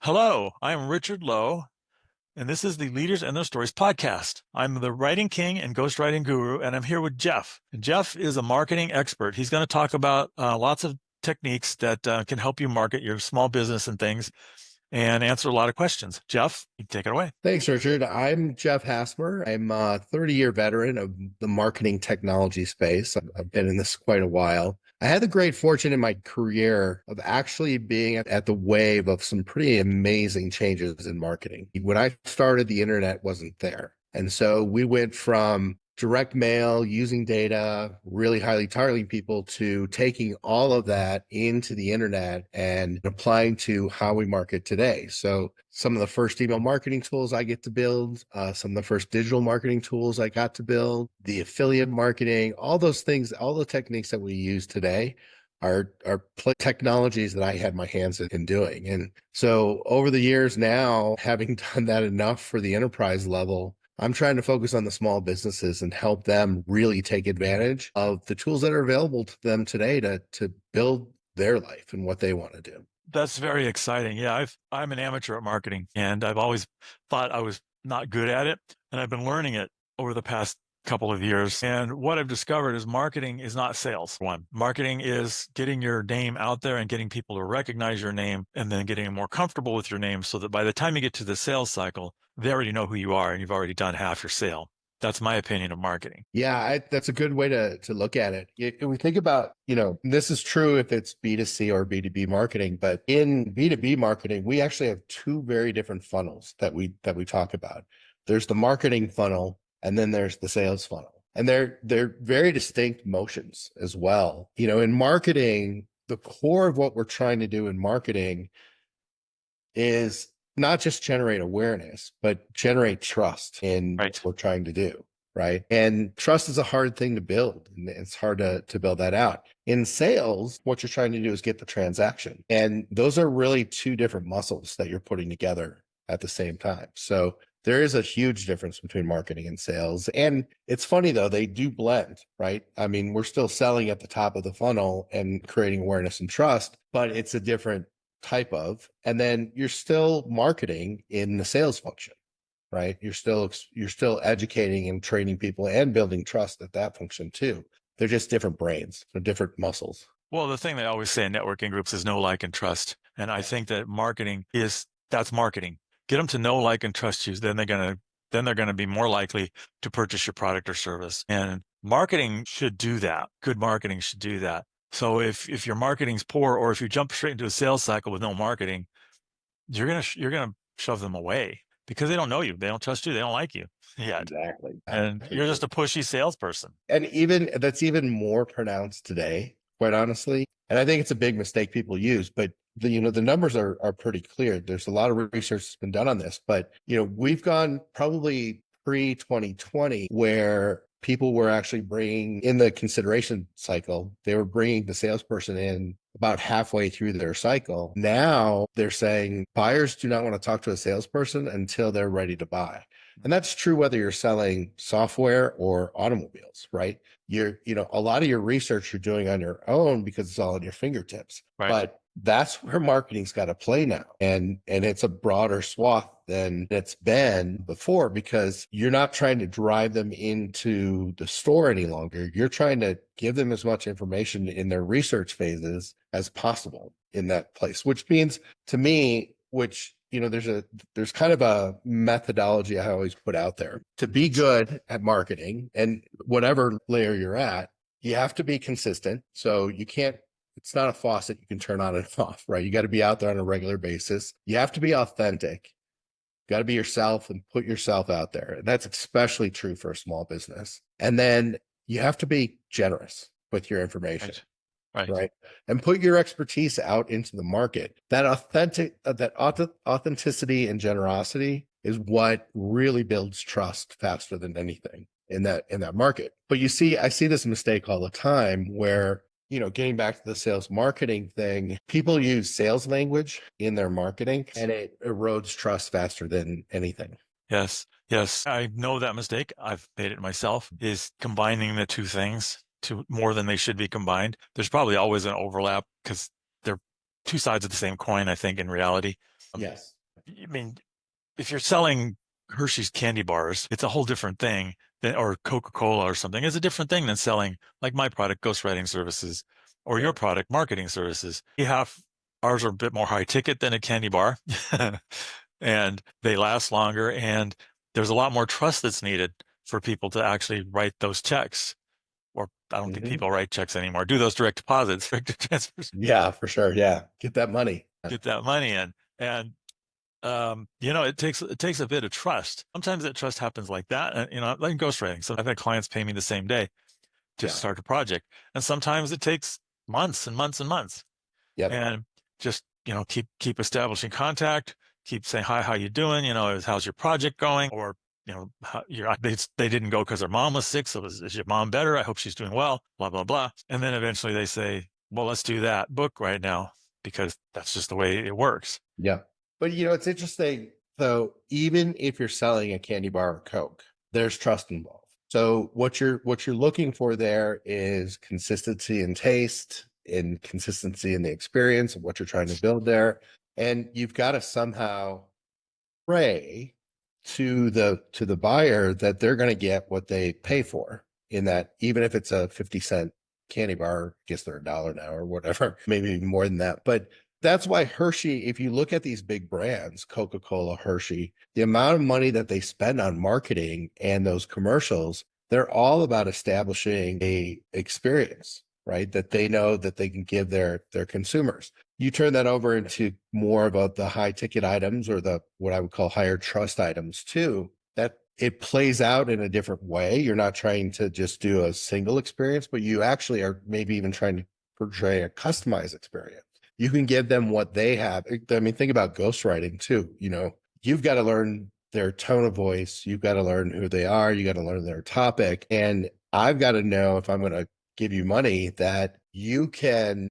Hello, I'm Richard Lowe, and this is the Leaders and Their Stories podcast. I'm the writing king and ghostwriting guru, and I'm here with Jeff. And Jeff is a marketing expert. He's going to talk about lots of techniques that can help you market your small business and things and answer a lot of questions. Jeff, you can take it away. Thanks, Richard. I'm Jeff Hassemer. I'm a 30-year veteran of the marketing technology space. I've been in this quite a while. I had the great fortune in my career of actually being at the wave of some pretty amazing changes in marketing. When I started, the internet wasn't there. And so we went from direct mail, using data, really highly targeting people, to taking all of that into the internet and applying to how we market today. So some of the first email marketing tools I get to build, some of the first digital marketing tools I got to build, the affiliate marketing, all those things, all the techniques that we use today are technologies that I had my hands in doing. And so over the years now, having done that enough for the enterprise level, I'm trying to focus on the small businesses and help them really take advantage of the tools that are available to them today to build their life and what they want to do. That's very exciting. Yeah, I'm an amateur at marketing, and I've always thought I was not good at it, and I've been learning it over the past couple of years. And what I've discovered is marketing is not sales. One, marketing is getting your name out there and getting people to recognize your name, and then getting more comfortable with your name so that by the time you get to the sales cycle, they already know who you are and you've already done half your sale. That's my opinion of marketing. Yeah, that's a good way to look at it. We think about, this is true if it's B2C or B2B marketing, but in B2B marketing, we actually have two very different funnels that we talk about. There's the marketing funnel, and then there's the sales funnel. And they're very distinct motions as well. In marketing, the core of what we're trying to do in marketing is not just generate awareness, but generate trust in what we're trying to do. Right. And trust is a hard thing to build, and it's hard to build that out. In sales, what you're trying to do is get the transaction. And those are really two different muscles that you're putting together at the same time. So there is a huge difference between marketing and sales. And it's funny, though, they do blend, right? I mean, we're still selling at the top of the funnel and creating awareness and trust, but it's a different type of, and then you're still marketing in the sales function, right? You're still educating and training people and building trust at that function too. They're just different brains, they're different muscles. Well, the thing they always say in networking groups is know, like, and trust. And I think that that's marketing. Get them to know, like, and trust you. Then they're going to be more likely to purchase your product or service. And marketing should do that. Good marketing should do that. So if your marketing's poor, or if you jump straight into a sales cycle with no marketing, you're going to shove them away because they don't know you. They don't trust you. They don't like you yet. Exactly. And you're just a pushy salesperson. And that's even more pronounced today, quite honestly. And I think it's a big mistake people use, but the numbers are pretty clear. There's a lot of research that's been done on this, but we've gone probably pre-2020 where people were actually bringing in the consideration cycle. They were bringing the salesperson in about halfway through their cycle. Now they're saying buyers do not want to talk to a salesperson until they're ready to buy. And that's true whether you're selling software or automobiles, right? A lot of your research you're doing on your own because it's all at your fingertips. Right. But that's where marketing's got to play now. And it's a broader swath than it's been before, because you're not trying to drive them into the store any longer. You're trying to give them as much information in their research phases as possible in that place, which means to me, there's kind of a methodology I always put out there. To be good at marketing, and whatever layer you're at, you have to be consistent. So it's not a faucet you can turn on and off, right? You got to be out there on a regular basis. You have to be authentic. You got to be yourself and put yourself out there. And that's especially true for a small business. And then you have to be generous with your information. Right. And put your expertise out into the market. That authenticity and generosity is what really builds trust faster than anything in that market. But I see this mistake all the time where, getting back to the sales marketing thing, people use sales language in their marketing, and it erodes trust faster than anything. Yes. I know that mistake. I've made it myself, is combining the two things to more than they should be combined. There's probably always an overlap because they're two sides of the same coin, I think, in reality. Yes. I mean, if you're selling Hershey's candy bars, it's a whole different thing than, or Coca-Cola or something. It's a different thing than selling like my product, ghostwriting services, or Yeah. your product, marketing services. Ours are a bit more high ticket than a candy bar, and they last longer. And there's a lot more trust that's needed for people to actually write those checks. Or I don't think Hmm. people write checks anymore. Do those direct deposits, direct transfers, Yeah, for sure. Yeah. Get that money. get that money in. And it takes a bit of trust. Sometimes that trust happens like that. And, like ghostwriting. So I've had clients pay me the same day to Yeah. start a project. And sometimes it takes months and months and months. Yep. And just, keep establishing contact, keep saying, hi, how you doing? How's your project going? Or, they didn't go because their mom was sick. So is your mom better? I hope she's doing well, blah, blah, blah. And then eventually they say, well, let's do that book right now because that's just the way it works. Yeah. But it's interesting. So even if you're selling a candy bar or Coke, there's trust involved. So what you're looking for there is consistency in taste and consistency in the experience of what you're trying to build there. And you've got to somehow pray to the buyer that they're going to get what they pay for, in that even if it's a 50-cent candy bar, I guess they're $1 now or whatever, maybe even more than that. But that's why Hershey, if you look at these big brands, Coca-Cola, Hershey, the amount of money that they spend on marketing and those commercials, they're all about establishing a experience, right? That they know that they can give their consumers. You turn that over into more about the high ticket items, or the what I would call higher trust items too, that it plays out in a different way. You're not trying to just do a single experience, but you actually are maybe even trying to portray a customized experience. You can give them what they have. I mean, think about ghostwriting too. You've got to learn their tone of voice. You've got to learn who they are. You got to learn their topic. And I've got to know, if I'm going to give you money, that you can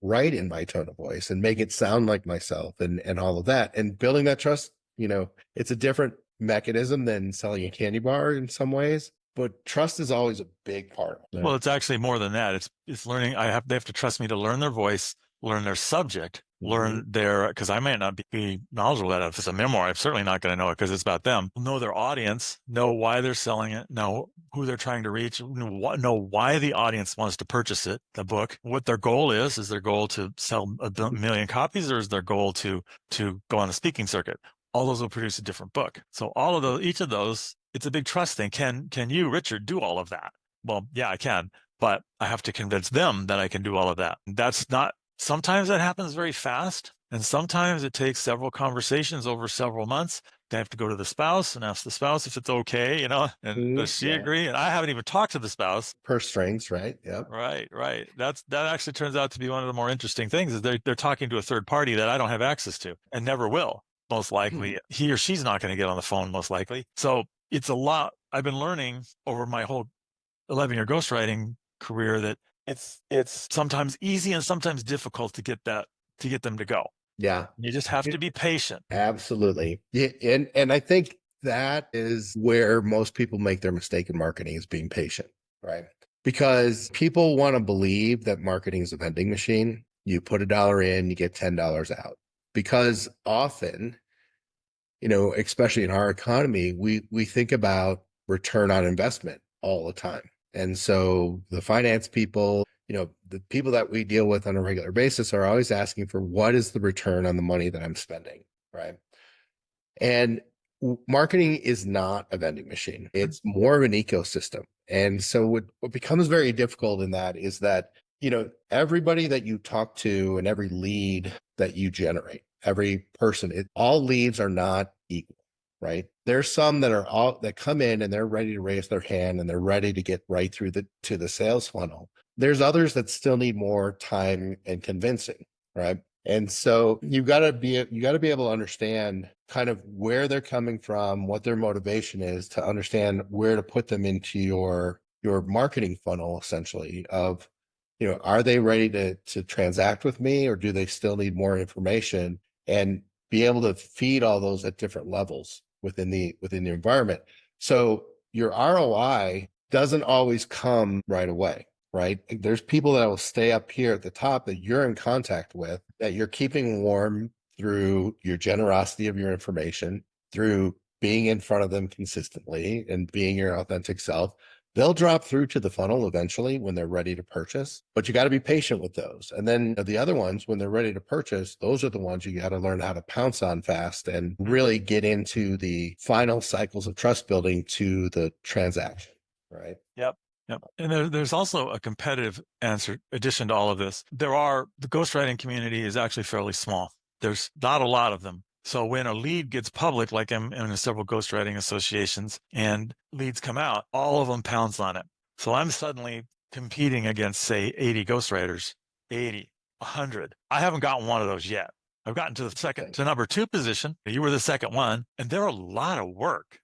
write in my tone of voice and make it sound like myself, and all of that. And building that trust, it's a different mechanism than selling a candy bar in some ways, but trust is always a big part. Well, it's actually more than that. It's learning. They have to trust me to learn their voice, learn their subject, Mhm. because I might not be knowledgeable that if it's a memoir, I'm certainly not going to know it because it's about them. Know their audience, know why they're selling it, know who they're trying to reach, know why the audience wants to purchase it, the book, what their goal is. Is their goal to sell a million copies, or is their goal to go on a speaking circuit? All those will produce a different book. So each of those, it's a big trust thing. Can you, Richard, do all of that? Well, yeah, I can, but I have to convince them that I can do all of that. Sometimes that happens very fast. And sometimes it takes several conversations over several months. They have to go to the spouse and ask the spouse if it's okay, and does she Yeah. agree? And I haven't even talked to the spouse. Purse strings, right? Yep. Right, right. That actually turns out to be one of the more interesting things, is they're talking to a third party that I don't have access to and never will. Most likely, he or she's not going to get on the phone, most likely. So it's a lot. I've been learning over my whole 11-year ghostwriting career that it's sometimes easy and sometimes difficult to get them to go. Yeah. You just have to be patient. Absolutely. Yeah, and I think that is where most people make their mistake in marketing, is being patient, right? Because people want to believe that marketing is a vending machine. You put $1 in, you get $10 out. Because often, especially in our economy, we think about return on investment all the time. And so the finance people, the people that we deal with on a regular basis, are always asking for, what is the return on the money that I'm spending, right? And marketing is not a vending machine. It's more of an ecosystem. And so what becomes very difficult in that is that, everybody that you talk to and every lead that you generate, every person, all leads are not equal, right? There's some that come in and they're ready to raise their hand and they're ready to get right through to the sales funnel. There's others that still need more time and convincing, right? And so you got to be able to understand kind of where they're coming from, what their motivation is, to understand where to put them into your marketing funnel, essentially, of, are they ready to transact with me, or do they still need more information? And be able to feed all those at different levels within the environment. So your ROI doesn't always come right away, right? There's people that will stay up here at the top that you're in contact with, that you're keeping warm, through your generosity of your information, through being in front of them consistently and being your authentic self, they'll drop through to the funnel eventually when they're ready to purchase, but you got to be patient with those. And then the other ones, when they're ready to purchase, those are the ones you got to learn how to pounce on fast and really get into the final cycles of trust building to the transaction, right? Yep. Yep. And there's also a competitive addition to all of this. The ghostwriting community is actually fairly small. There's not a lot of them. So when a lead gets public, like I'm in several ghostwriting associations, and leads come out, all of them pounce on it. So I'm suddenly competing against, say, 80 ghostwriters, 80, 100. I haven't gotten one of those yet. I've gotten to the number 2 position. You were the second one, and they're a lot of work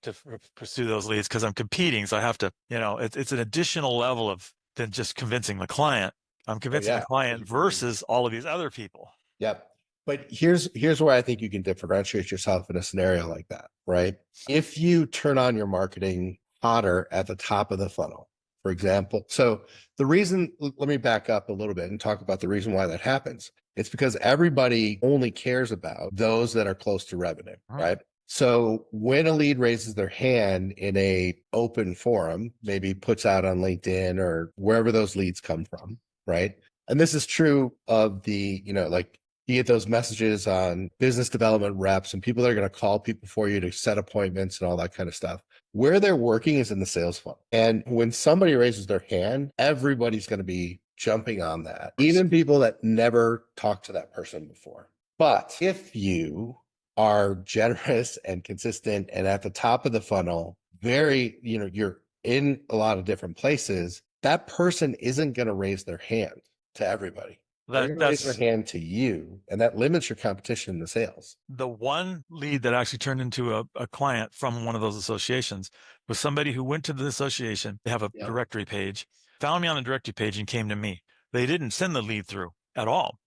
to pursue those leads because I'm competing. So I have to, it's an additional level than just convincing the client. I'm convincing the client versus all of these other people. Yep. But here's where I think you can differentiate yourself in a scenario like that, right? If you turn on your marketing hotter at the top of the funnel, for example. So the reason, let me back up a little bit and talk about the reason why that happens. It's because everybody only cares about those that are close to revenue, right? So when a lead raises their hand in a open forum, maybe puts out on LinkedIn or wherever those leads come from, right? And this is true of the, like you get those messages on business development reps and people that are going to call people for you to set appointments and all that kind of stuff. Where they're working is in the sales funnel. And when somebody raises their hand, everybody's going to be jumping on that, even people that never talked to that person before. But if you are generous and consistent and at the top of the funnel, you're in a lot of different places, that person isn't going to raise their hand to everybody. They're going to raise their hand to you, and that limits your competition in the sales. The one lead that actually turned into a client from one of those associations was somebody who went to the association. They have a directory page, found me on the directory page and came to me. They didn't send the lead through at all.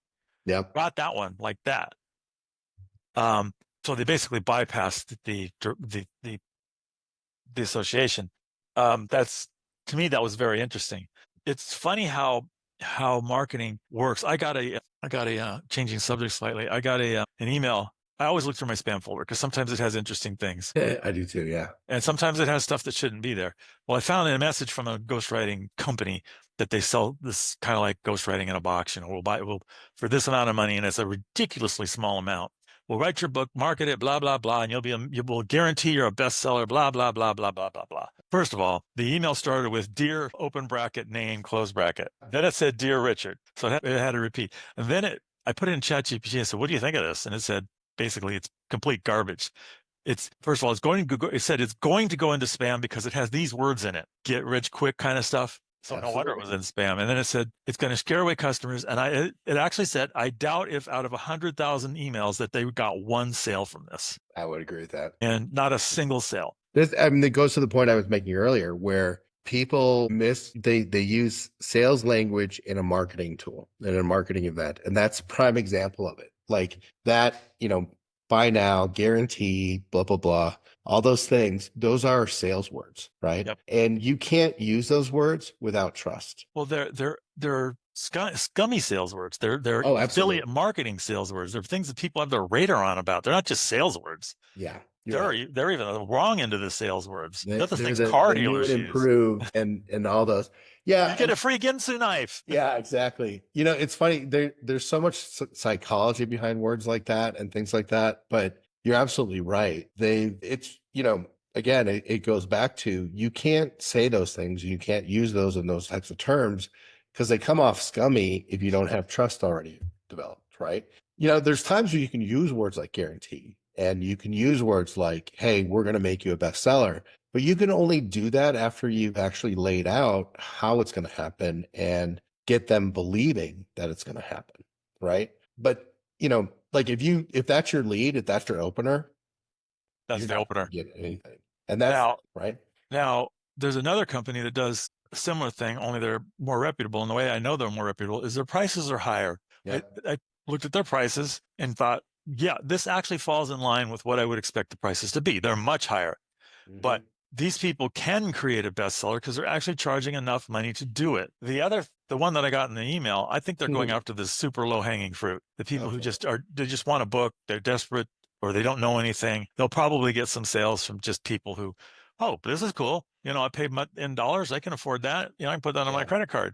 Yep. Got that one like that. So they basically bypassed the association. To me, that was very interesting. It's funny how marketing works. I got a changing subject slightly. I got an email. I always look through my spam folder because sometimes it has interesting things. I do too, yeah. And sometimes it has stuff that shouldn't be there. Well, I found a message from a ghostwriting company that they sell this kind of like ghostwriting in a box. We'll for this amount of money, and it's a ridiculously small amount. We'll write your book, market it, blah, blah, blah, and you will guarantee you're a bestseller, blah, blah, blah, blah, blah, blah, blah. First of all, the email started with dear open bracket name, close bracket. Then it said, dear Richard. So it had to repeat. And then I put it in ChatGPT and said, what do you think of this? And it said, basically, it's complete garbage. First of all, it said it's going to go into spam because it has these words in it, get rich quick kind of stuff. So no wonder it was in spam. And then it said, it's going to scare away customers. And it actually said, I doubt if out of 100,000 emails that they got one sale from this. I would agree with that. And not a single sale. It goes to the point I was making earlier where people they use sales language in a marketing tool, in a marketing event. And that's a prime example of it. Like that, buy now, guarantee, blah, blah, blah. All those things, those are sales words, right? Yep. And you can't use those words without trust. Well, they're scummy sales words. They're affiliate marketing sales words. They're things that people have their radar on about. They're not just sales words. Yeah. They're even the wrong end of the sales words. They're the things the car dealers use. Improve and all those. Yeah. You get a free Ginsu knife. Yeah, exactly. It's funny. There's so much psychology behind words like that and things like that, but you're absolutely right. Again, it goes back to, you can't say those things. You can't use those in those types of terms because they come off scummy if you don't have trust already developed, right? There's times where you can use words like guarantee, and you can use words like, hey, we're going to make you a bestseller, but you can only do that after you've actually laid out how it's going to happen and get them believing that it's going to happen, right? But, like if that's your lead, if that's your opener, that's the opener. Get anything. And that's right. Now, there's another company that does a similar thing, only they're more reputable. And the way I know they're more reputable is their prices are higher. Yeah. I looked at their prices and thought, yeah, this actually falls in line with what I would expect the prices to be. They're much higher. Mm-hmm. But these people can create a bestseller because they're actually charging enough money to do it. The one that I got in the email, I think they're going after the super low hanging fruit. The people who they just want a book, they're desperate, or they don't know anything. They'll probably get some sales from just people who, oh, this is cool. I paid in dollars. I can afford that. I can put that on my credit card.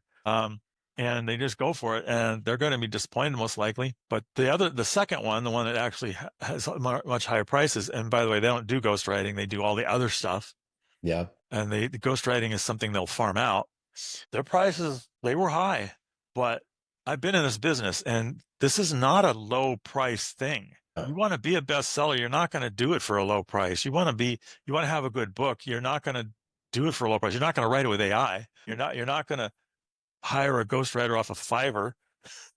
And they just go for it, and they're going to be disappointed most likely. But the second one, the one that actually has much higher prices, and by the way, they don't do ghostwriting; they do all the other stuff. Yeah. And the ghostwriting is something they'll farm out. Their prices, they were high, but I've been in this business, and this is not a low price thing. You want to be a bestseller, you're not going to do it for a low price. You want to have a good book. You're not going to do it for a low price. You're not going to write it with AI. You're not going to hire a ghostwriter off of Fiverr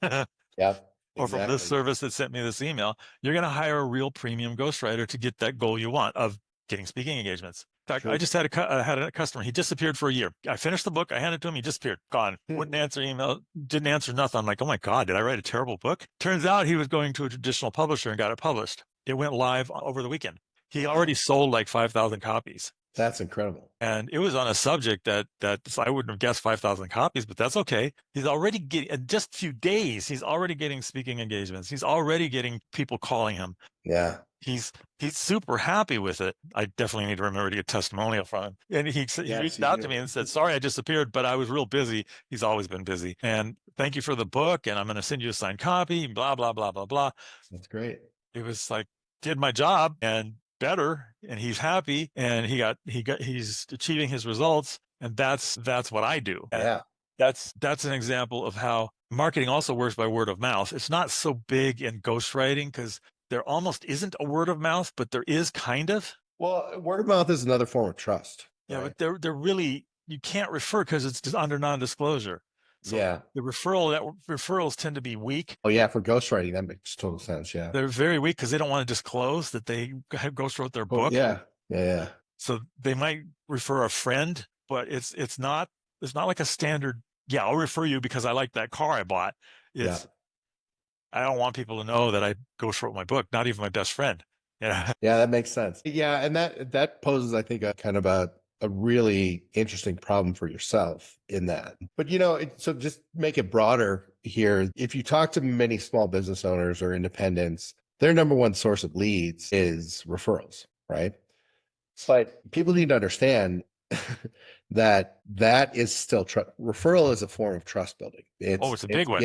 or from this service that sent me this email. You're going to hire a real premium ghostwriter to get that goal you want of getting speaking engagements. In fact, I just had a customer. He disappeared for a year. I finished the book. I handed it to him. He disappeared, gone. Wouldn't answer email, didn't answer nothing. I'm like, oh my God, did I write a terrible book? Turns out he was going to a traditional publisher and got it published. It went live over the weekend. He already sold like 5,000 copies. That's incredible. And it was on a subject that I wouldn't have guessed 5,000 copies, but that's okay. He's already getting, in just a few days, he's already getting speaking engagements. He's already getting people calling him. Yeah. He's super happy with it. I definitely need to remember to get a testimonial from him. And he reached out to me and said, sorry, I disappeared, but I was real busy. He's always been busy. And thank you for the book. And I'm going to send you a signed copy, blah, blah, blah, blah, blah. That's great. It was like, did my job and better, and he's happy, and he's achieving his results. And that's what I do. And that's an example of how marketing also works by word of mouth. It's not so big in ghostwriting because there almost isn't a word of mouth, but there is kind of. Well, word of mouth is another form of trust. Yeah, right? But they're really, you can't refer because it's just under non-disclosure. So the referrals tend to be weak. Oh yeah, for ghostwriting, that makes total sense. Yeah. They're very weak because they don't want to disclose that they ghostwrote their book. Yeah. So they might refer a friend, but it's not like a standard, I'll refer you because I like that car I bought. I don't want people to know that I ghostwrote my book, not even my best friend. Yeah, that makes sense. Yeah, and that poses, I think, a kind of a really interesting problem for yourself in that. But so just make it broader here. If you talk to many small business owners or independents, their number one source of leads is referrals, right? But people need to understand that is still referral is a form of trust building. It's a big one.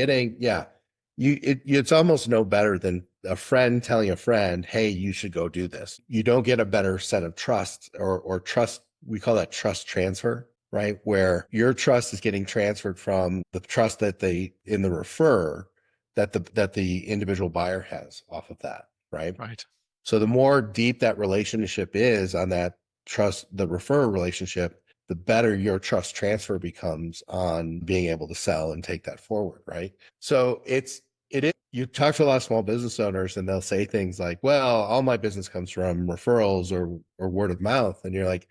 It's almost no better than a friend telling a friend, hey, you should go do this. You don't get a better set of trust or trust. We call that trust transfer, right? Where your trust is getting transferred from the trust that in the referrer that the individual buyer has off of that, right? Right. So the more deep that relationship is on that trust, the referrer relationship, the better your trust transfer becomes on being able to sell and take that forward, right? So you talk to a lot of small business owners and they'll say things like, well, all my business comes from referrals or word of mouth. And you're like,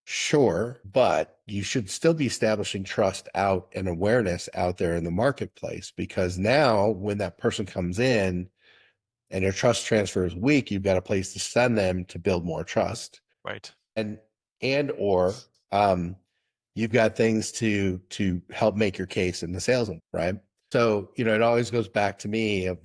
sure, but you should still be establishing trust out and awareness out there in the marketplace, because now when that person comes in and your trust transfer is weak, you've got a place to send them to build more trust. Right. Or you've got things to help make your case in the sales, right? So, it always goes back to me of,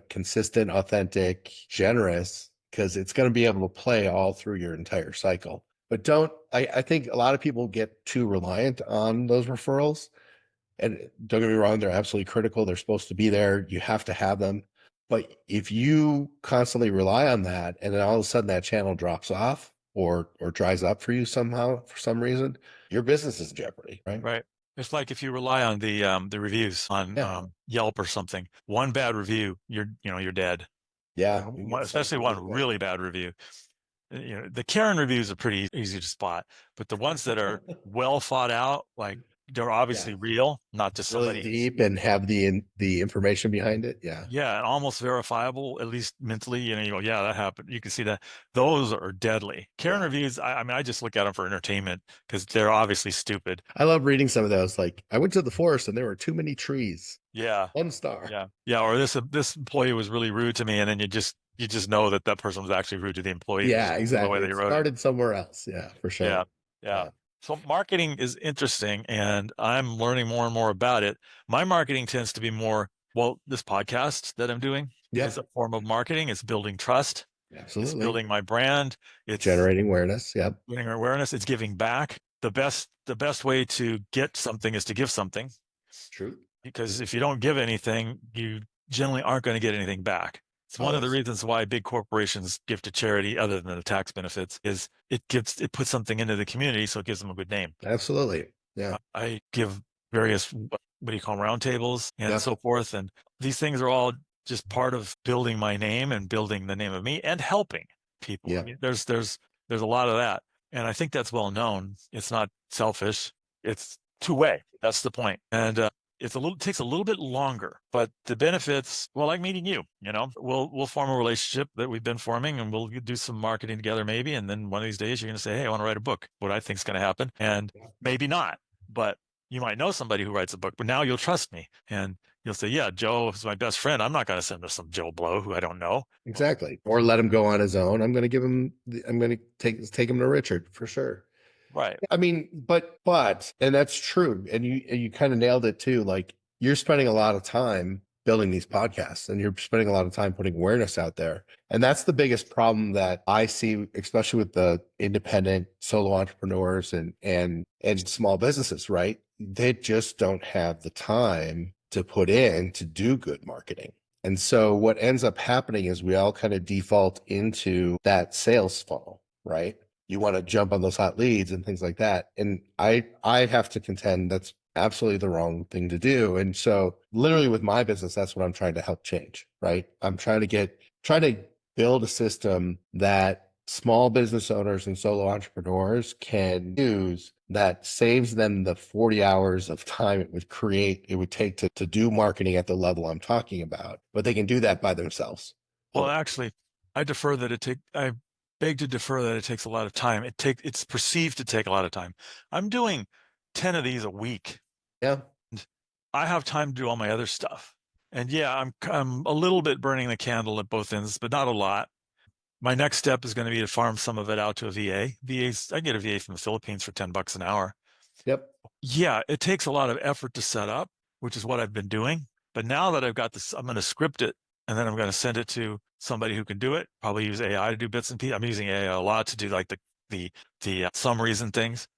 consistent, authentic, generous, because it's going to be able to play all through your entire cycle. But I think a lot of people get too reliant on those referrals. And don't get me wrong, they're absolutely critical. They're supposed to be there. You have to have them. But if you constantly rely on that and then all of a sudden that channel drops off or dries up for you somehow, for some reason, your business is in jeopardy, right? Right. It's like if you rely on the reviews on Yelp or something. One bad review, you're dead. Yeah. Especially one really bad review. The Karen reviews are pretty easy to spot, but the ones that are well thought out, like they're obviously real, not just really somebody deep and have the information behind it. Yeah. Yeah. And almost verifiable, at least mentally, you go, yeah, that happened. You can see that those are deadly. Karen reviews. I just look at them for entertainment because they're obviously stupid. I love reading some of those. Like, I went to the forest and there were too many trees. Yeah. 1 star. Yeah. Or this employee was really rude to me. And then you just you just know that that person was actually rude to the employee Yeah, just the way exactly. they It wrote it. started somewhere else. Yeah, for Yeah. sure. Yeah. Yeah. So marketing is interesting and I'm learning more and more about it. My marketing tends to be more, well, this podcast that I'm doing is a Yep. form of marketing. It's building trust. It's Absolutely. building my brand. It's Generating awareness. Yep. building awareness. It's giving back. The best way to get something is to give something, True. because if you don't give anything, you generally aren't going to get anything back. It's one Oh, of the reasons why big corporations give to charity, other than the tax benefits, is it puts something into the community, so it gives them a good name. absolutely. Yeah. I give various, what do you call them, roundtables and Yep. so forth, and these things are all just part of building my name and building the name of me and helping people. I Yep. mean, there's a lot of that, and I think that's well known. It's not selfish. It's two-way. That's the point. And takes a little bit longer, but the benefits, well, like meeting you, we'll form a relationship that we've been forming, and we'll do some marketing together maybe. And then one of these days you're going to say, hey, I want to write a book. What I think is going to happen, and maybe not, but you might know somebody who writes a book, but now you'll trust me and you'll say, yeah, Joe is my best friend. I'm not going to send to some Joe Blow who I don't know. Exactly. Or let him go on his own. I'm going to give him, I'm going to take him to Richard for sure. Right. I mean, and that's true. And you kind of nailed it too. Like you're spending a lot of time building these podcasts and you're spending a lot of time putting awareness out there. And that's the biggest problem that I see, especially with the independent solo entrepreneurs and small businesses, right? They just don't have the time to put in to do good marketing. And so what ends up happening is we all kind of default into that sales funnel, right? You want to jump on those hot leads and things like that. And I have to contend that's absolutely the wrong thing to do. And so literally with my business, that's what I'm trying to help change, right? I'm trying to build a system that small business owners and solo entrepreneurs can use that saves them the 40 hours of time it would take to do marketing at the level I'm talking about, but they can do that by themselves. Well, actually, I beg to defer that it takes a lot of time. It's perceived to take a lot of time. I'm doing 10 of these a week. Yeah. I have time to do all my other stuff. And yeah, I'm a little bit burning the candle at both ends, but not a lot. My next step is going to be to farm some of it out to a VA. I get a VA from the Philippines for $10 an hour. Yep. Yeah, it takes a lot of effort to set up, which is what I've been doing. But now that I've got this, I'm going to script it and then I'm going to send it to somebody who can do it. Probably use AI to do bits and pieces. I'm using AI a lot to do like the summaries and things.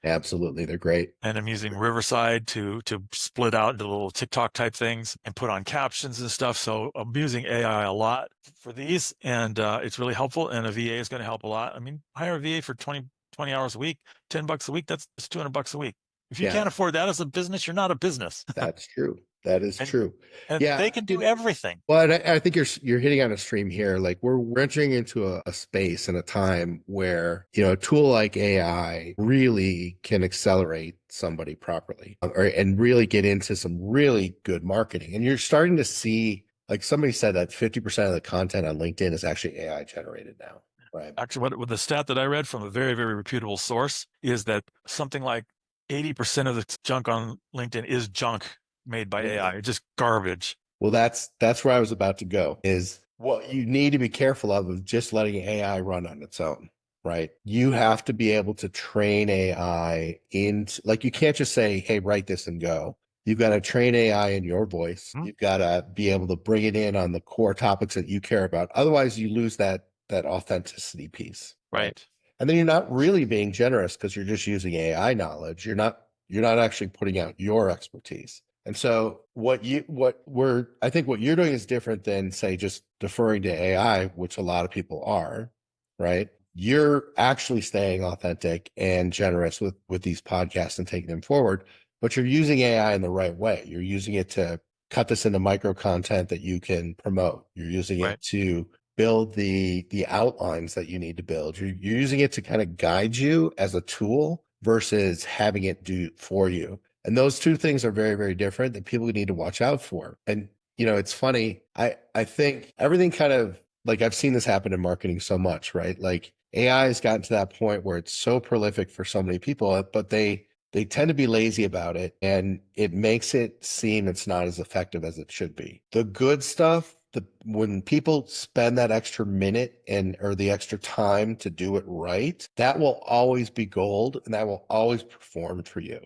Absolutely. They're great. And I'm using Riverside to split out into little TikTok type things and put on captions and stuff. So I'm using AI a lot for these, and it's really helpful. And a VA is going to help a lot. I mean, hire a VA for 20 hours a week, $10 a week. That's $200 a week. If you Yeah. can't afford that as a business, you're not a business. That's true. That is And true. and Yeah. they can do everything. Well, and I think you're hitting on a stream here. Like we're entering into a space and a time where, a tool like AI really can accelerate somebody properly and really get into some really good marketing. And you're starting to see, like somebody said that 50% of the content on LinkedIn is actually AI generated now. Right. Actually, what the stat that I read from a very, very reputable source is that something like 80% of the junk on LinkedIn is junk made by AI. It's just garbage. Well, that's where I was about to go, is what you need to be careful of just letting AI run on its own, right? You have to be able to train AI into, like, you can't just say, hey, write this and go. You've got to train AI in your voice. You've got to be able to bring it in on the core topics that you care about. Otherwise, you lose that authenticity piece. Right. And then you're not really being generous because you're just using AI knowledge. You're not actually putting out your expertise. And so I think what you're doing is different than, say, just deferring to AI, which a lot of people are, right? You're actually staying authentic and generous with these podcasts and taking them forward, but you're using AI in the right way. You're using it to cut this into micro content that you can promote. You're using it to build the outlines that you need to build. You're using it to kind of guide you as a tool versus having it do for you. And those two things are very, very different that people need to watch out for. And, it's funny. I think everything kind of, like, I've seen this happen in marketing so much, right? Like AI has gotten to that point where it's so prolific for so many people, but they tend to be lazy about it, and it makes it seem it's not as effective as it should be. The good stuff when people spend that extra minute or the extra time to do it right, that will always be gold and that will always perform for you.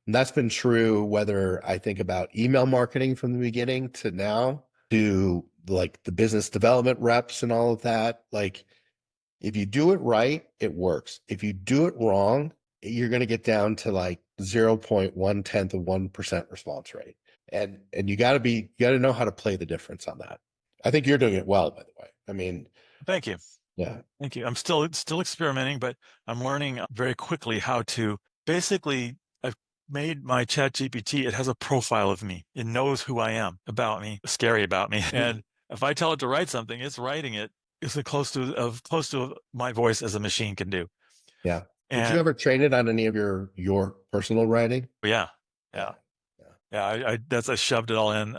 And that's been true whether I think about email marketing from the beginning to now, to like the business development reps and all of that. Like, if you do it right, it works. If you do it wrong, you're going to get down to like 0.1% response rate. And you got to know how to play the difference on that. I think you're doing it well, by the way. I mean, Thank you. yeah. Thank you. I'm still experimenting, but I'm learning very quickly how to basically. I've made my Chat GPT. It has a profile of me. It knows who I am, about me, scary about me. And if I tell it to write something, it's writing it. It's close to my voice as a machine can do. Yeah. Did you And ever train it on any of your personal writing? yeah, Yeah. I shoved it all in.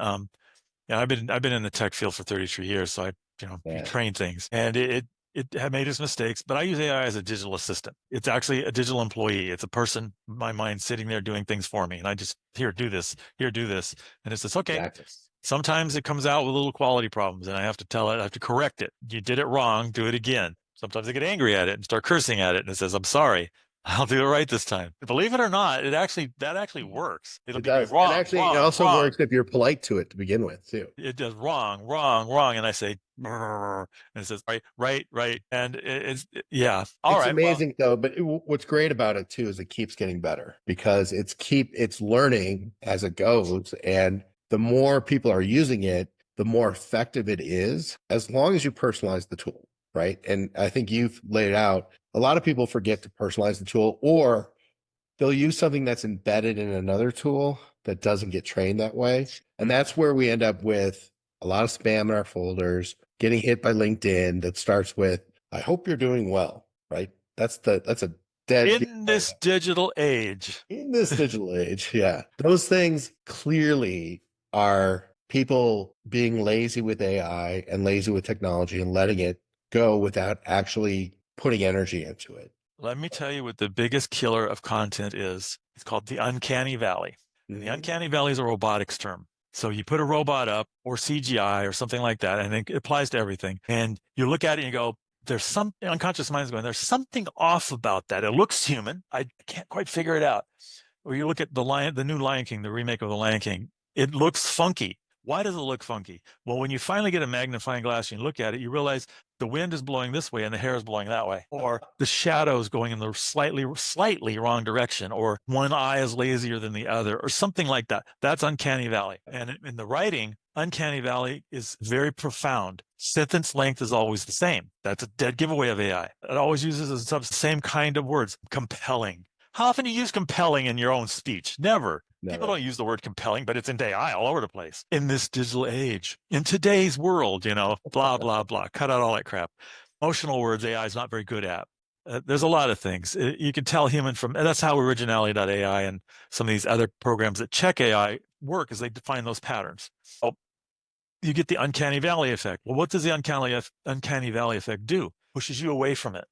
Yeah, I've been in the tech field for 33 years, so you Yeah. train things, and it had made its mistakes. But I use AI as a digital assistant. It's actually a digital employee. It's a person in my mind sitting there doing things for me, and I just do this, and it says, okay. Exactly. Sometimes it comes out with little quality problems, and I have to tell it, I have to correct it. You did it wrong. Do it again. Sometimes I get angry at it and start cursing at it, and it says, "I'm sorry. I'll do it right this time." Believe it or not, that actually works. It'll It be does. And wrong, actually, it wrong, also wrong. works if you're polite to it to begin with, too. It does wrong, wrong, wrong, and I say, "Brr," and it says right, right, right, and yeah. All It's right, well, amazing though, but what's great about it too is it keeps getting better because it's learning as it goes, and the more people are using it, the more effective it is, as long as you personalize the tool, right? And I think you've laid it out. A lot of people forget to personalize the tool, or they'll use something that's embedded in another tool that doesn't get trained that way, and that's where we end up with a lot of spam in our folders, getting hit by LinkedIn that starts with, "I hope you're doing well." Right? That's a dead in this digital age, in this digital age. Yeah. Those things clearly are people being lazy with AI and lazy with technology and letting it go without actually putting energy into it. let me tell you what the biggest killer of content is. It's called the Uncanny Valley. And the Mhm. Uncanny Valley is a robotics term. So you put a robot up or CGI or something like that, and it applies to everything. And you look at it and you go, there's some unconscious mind's going, there's something off about that. It looks human. I can't quite figure it out. Or you look at the new Lion King, the remake of the Lion King. It looks funky. Why does it look funky? Well, when you finally get a magnifying glass and you look at it, you realize the wind is blowing this way and the hair is blowing that way, or the shadows going in the slightly wrong direction, or one eye is lazier than the other, or something like that. That's Uncanny Valley. And in the writing, Uncanny Valley is very profound. Sentence length is always the same. That's a dead giveaway of AI. It always uses the same kind of words. Compelling. How often do you use compelling in your own speech? Never. People Never. don't use the word compelling, but it's in AI all over the place. In this digital age, in today's world, blah, blah, blah. Cut out all that crap. Emotional words AI is not very good at. There's a lot of things. You can tell human from, and that's how originality.ai and some of these other programs that check AI work, is they define those patterns. Oh, you get the uncanny valley effect. Well, what does the uncanny valley effect do? Pushes you away from it.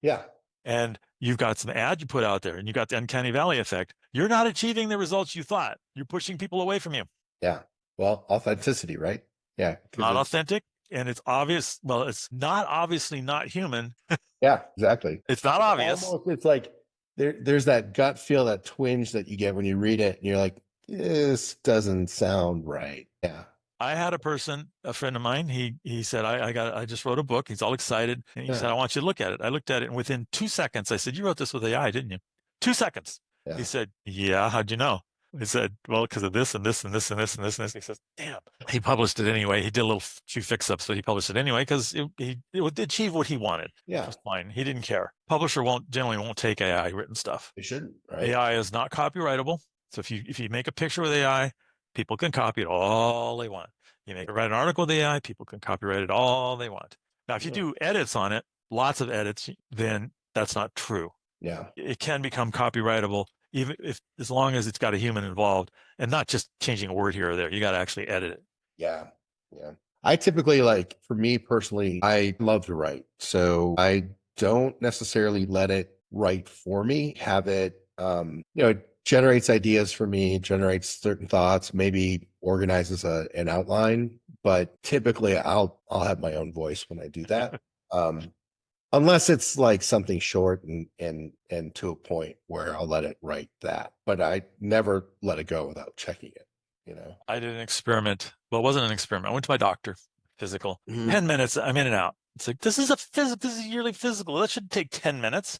Yeah. And you've got some ad you put out there and you got the uncanny valley effect. You're not achieving the results you thought. You're pushing people away from you. Yeah. Well, authenticity, right? Yeah. Not authentic. And it's obvious. Well, it's not obviously not human. Yeah, exactly. It's not obvious. It's like there's that gut feel, that twinge that you get when you read it and you're like, this doesn't sound right. Yeah. I had a friend of mine, he said, I just wrote a book. He's all excited. And he said, I want you to look at it. I looked at it, and within 2 seconds, I said, you wrote this with AI, didn't you? 2 seconds. Yeah. He said, yeah, how'd you know? He said, well, because of this and this and this and this and this and this. He says, damn. He published it anyway. He did a little few fix-ups, but he published it anyway because it would achieve what he wanted. Yeah. Just fine. He didn't care. Publisher generally won't take AI written stuff. They shouldn't, right? AI is not copyrightable. So if you make a picture with AI, people can copy it all they want. You write an article with AI, people can copyright it all they want. Now, if you do edits on it, lots of edits, then that's not true. Yeah. It can become copyrightable, even as long as it's got a human involved and not just changing a word here or there. You got to actually edit it. Yeah. Yeah. I typically, for me personally, I love to write. So I don't necessarily let it write for me, have it, it generates ideas for me, generates certain thoughts, maybe organizes an outline, but typically I'll have my own voice when I do that. Um, unless it's like something short and to a point where I'll let it write that, but I never let it go without checking it, you know. I did an experiment. Well, it wasn't an experiment. I went to my doctor, physical. Mhm. 10 minutes, I'm in and out. It's like, this is a yearly physical. That should take 10 minutes.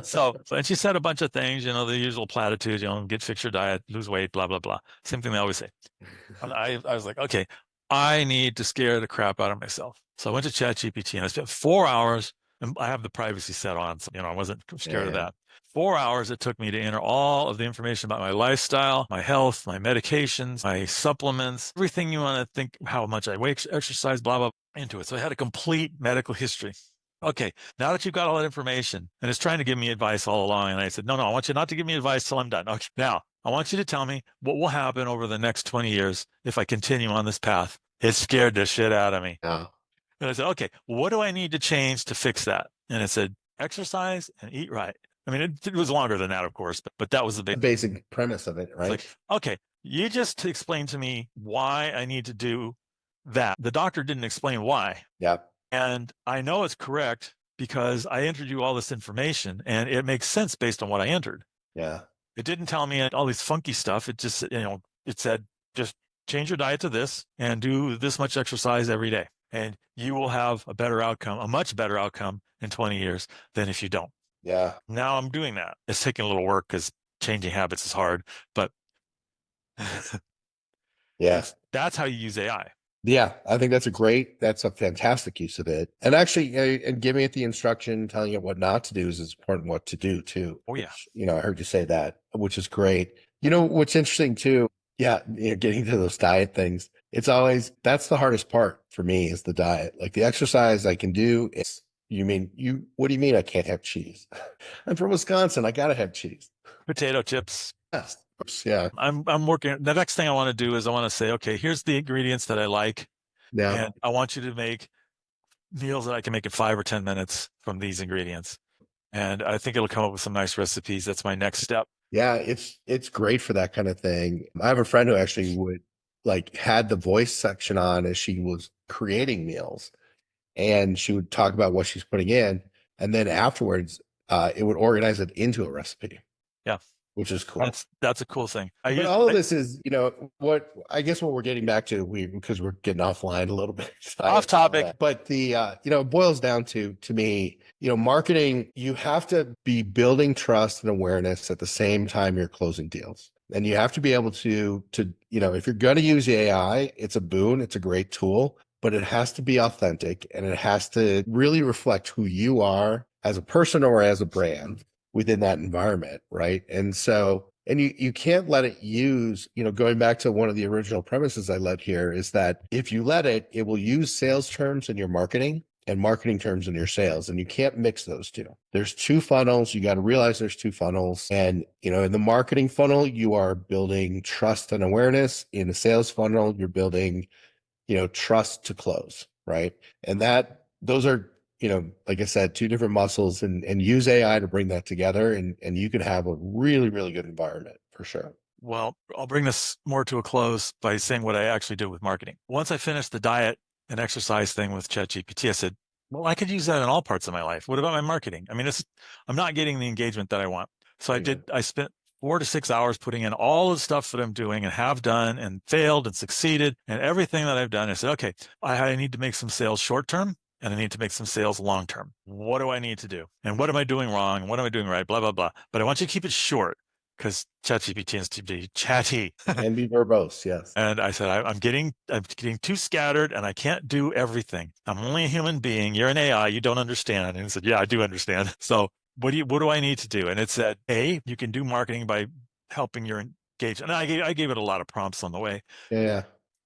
So, and she said a bunch of things, the usual platitudes, get fix your diet, lose weight, blah, blah, blah. Same thing they always say. And I was like, okay, I need to scare the crap out of myself. So I went to ChatGPT and I spent 4 hours, and I have the privacy set on. So, I wasn't scared of Yeah. that. 4 hours it took me to enter all of the information about my lifestyle, my health, my medications, my supplements, everything you want to think, how much I wake, exercise, blah, blah, into it. So I had a complete medical history. Okay, now that you've got all that information, and it's trying to give me advice all along, and I said, no, I want you not to give me advice till I'm done. Okay, now I want you to tell me what will happen over the next 20 years if I continue on this path. It scared the shit out of me. Yeah. And I said, okay, what do I need to change to fix that? And it said, exercise and eat right. I mean, it was longer than that, of course, but that was the The basic premise of it, it's right? like, okay, you just explain to me why I need to do that. The doctor didn't explain why. Yeah. And I know it's correct because I entered you all this information and it makes sense based on what I entered. Yeah. It didn't tell me all these funky stuff. It just, it said, just change your diet to this and do this much exercise every day. And you will have a better outcome, a much better outcome in 20 years than if you don't. Yeah. Now I'm doing that. It's taking a little work because changing habits is hard, but Yeah. that's how you use AI. Yeah, I think that's a fantastic use of it. And actually, and giving it the instruction, telling it what not to do is as important what to do too. Oh, yeah. Which, I heard you say that, which is great. What's interesting too, yeah, getting to those diet things, that's the hardest part for me is the diet. Like the exercise I can do is, what do you mean I can't have cheese? I'm from Wisconsin. I gotta have cheese. Potato chips. Yes, of course, yeah. I'm working. The next thing I want to do is I want to say, okay, here's the ingredients that I like. Yeah. And I want you to make meals that I can make in 5 or 10 minutes from these ingredients. And I think it'll come up with some nice recipes. That's my next step. Yeah, it's great for that kind of thing. I have a friend who actually would had the voice section on as she was creating meals, and she would talk about what she's putting in, and then afterwards, it would organize it into a recipe. Yeah. Which is cool. That's a cool thing. But all of this is, what I guess what we're getting back to, because we're getting offline a little bit. Off topic. But it boils down to me, marketing, you have to be building trust and awareness at the same time you're closing deals. And you have to be able to, if you're going to use AI, it's a boon, it's a great tool, but it has to be authentic and it has to really reflect who you are as a person or as a brand within that environment, right? And so, and you can't let it use, going back to one of the original premises I led here is that if you let it, it will use sales terms in your marketing and marketing terms in your sales, and you can't mix those two. There's two funnels. You got to realize there's two funnels. And, in the marketing funnel, you are building trust and awareness. In the sales funnel, you're building, trust to close, right? And those are, like I said, two different muscles, and use AI to bring that together, and you can have a really, really good environment for sure. Well, I'll bring this more to a close by saying what I actually do with marketing. Once I finished the diet and exercise thing with ChatGPT, I said, well, I could use that in all parts of my life. What about my marketing? I mean, I'm not getting the engagement that I want. So I spent 4 to 6 hours putting in all the stuff that I'm doing and have done and failed and succeeded and everything that I've done. I said, okay, I need to make some sales short term. And I need to make some sales long term. What do I need to do? And what am I doing wrong? What am I doing right? Blah, blah, blah. But I want you to keep it short because ChatGPT tends to be chatty. And be verbose, yes. And I said, I'm getting too scattered and I can't do everything. I'm only a human being. You're an AI. You don't understand. And he said, yeah, I do understand. So what do I need to do? And it said, A, you can do marketing by helping your engagement. And I gave it a lot of prompts on the way. Yeah.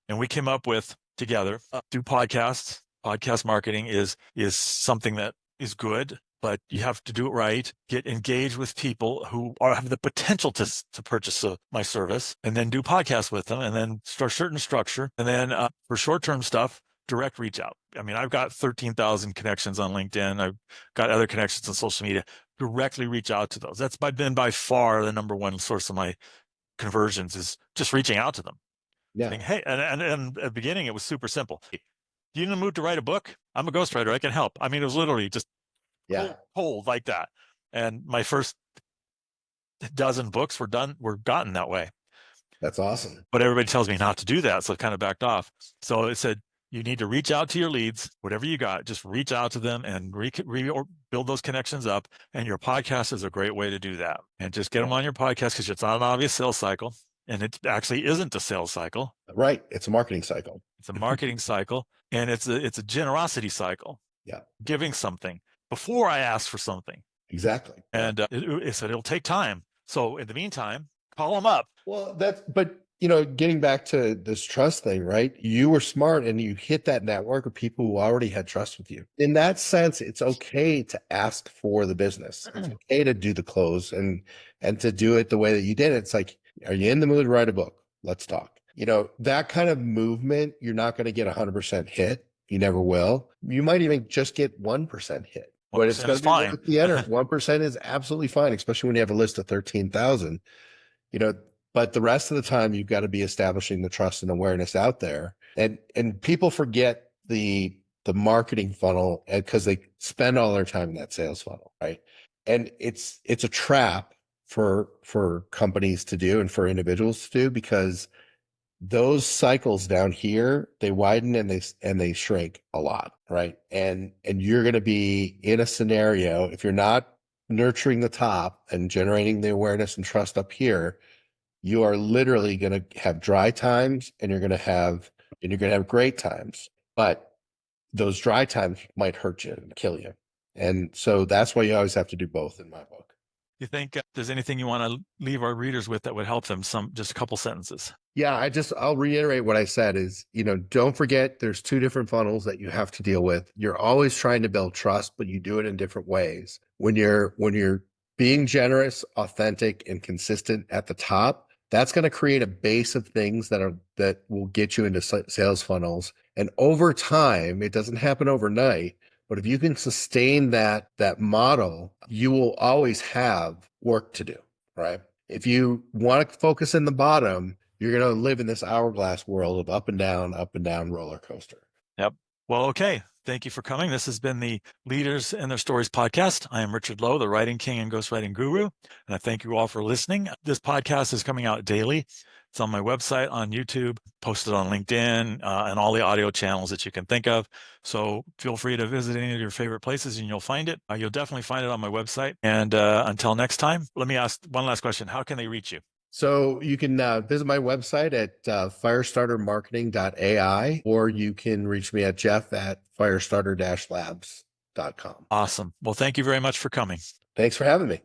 And we came up with together, do podcasts. Podcast marketing is something that is good, but you have to do it right. Get engaged with people who have the potential to purchase my service, and then do podcasts with them, and then start certain structure. And then for short-term stuff, direct reach out. I mean, I've got 13,000 connections on LinkedIn. I've got other connections on social media. Directly reach out to those. That's been by far the number one source of my conversions is just reaching out to them. Yeah, saying, hey, and at the beginning, it was super simple. You in the mood to write a book? I'm a ghostwriter. I can help. I mean, it was literally just yeah, cold like that. And my first dozen books were gotten that way. that's awesome. But everybody tells me not to do that. So I kind of backed off. So it said, you need to reach out to your leads, whatever you got, just reach out to them and build those connections up. And your podcast is a great way to do that. And just get them Yeah. on your podcast because it's not an obvious sales cycle. And it actually isn't a sales cycle. Right. It's a marketing cycle. It's a marketing cycle, and it's a generosity cycle, Yeah, giving something before I ask for something. exactly. Yeah. And it said it'll take time. So in the meantime, call them up. Well, but getting back to this trust thing, right? You were smart and you hit that network of people who already had trust with you. In that sense, it's okay to ask for the business. It's okay to do the close and to do it the way that you did it. It's like, are you in the mood to write a book? Let's talk. That kind of movement, you're not going to get 100% hit. You never will. You might even just get 1% hit. But it's 1% going is to be fine. worth the effort. 1% is absolutely fine, especially when you have a list of 13,000. But the rest of the time you've got to be establishing the trust and awareness out there. And people forget the marketing funnel because they spend all their time in that sales funnel, right? And it's a trap for companies to do and for individuals to do, because those cycles down here, they widen and they shrink a lot, right? And you're going to be in a scenario, if you're not nurturing the top and generating the awareness and trust up here, you are literally going to have dry times and you're going to have great times. But those dry times might hurt you and kill you. And so that's why you always have to do both in my book. You think there's anything you want to leave our readers with that would help them? Just a couple sentences. Yeah, I'll reiterate what I said is, don't forget there's two different funnels that you have to deal with. You're always trying to build trust, but you do it in different ways. When you're being generous, authentic, and consistent at the top, that's going to create a base of things that will get you into sales funnels. And over time, it doesn't happen overnight, but if you can sustain that model, you will always have work to do, right? If you want to focus in the bottom, you're going to live in this hourglass world of up and down roller coaster. Yep. Well, okay. Thank you for coming. This has been the Leaders and Their Stories podcast. I am Richard Lowe, the writing king and ghostwriting guru, and I thank you all for listening. This podcast is coming out daily. It's on my website, on YouTube, posted on LinkedIn, and all the audio channels that you can think of. So feel free to visit any of your favorite places and you'll find it. You'll definitely find it on my website. And until next time, let me ask one last question. How can they reach you? So you can visit my website at firestartermarketing.ai, or you can reach me at jeff@firestarter-labs.com. Awesome. Well, thank you very much for coming. Thanks for having me.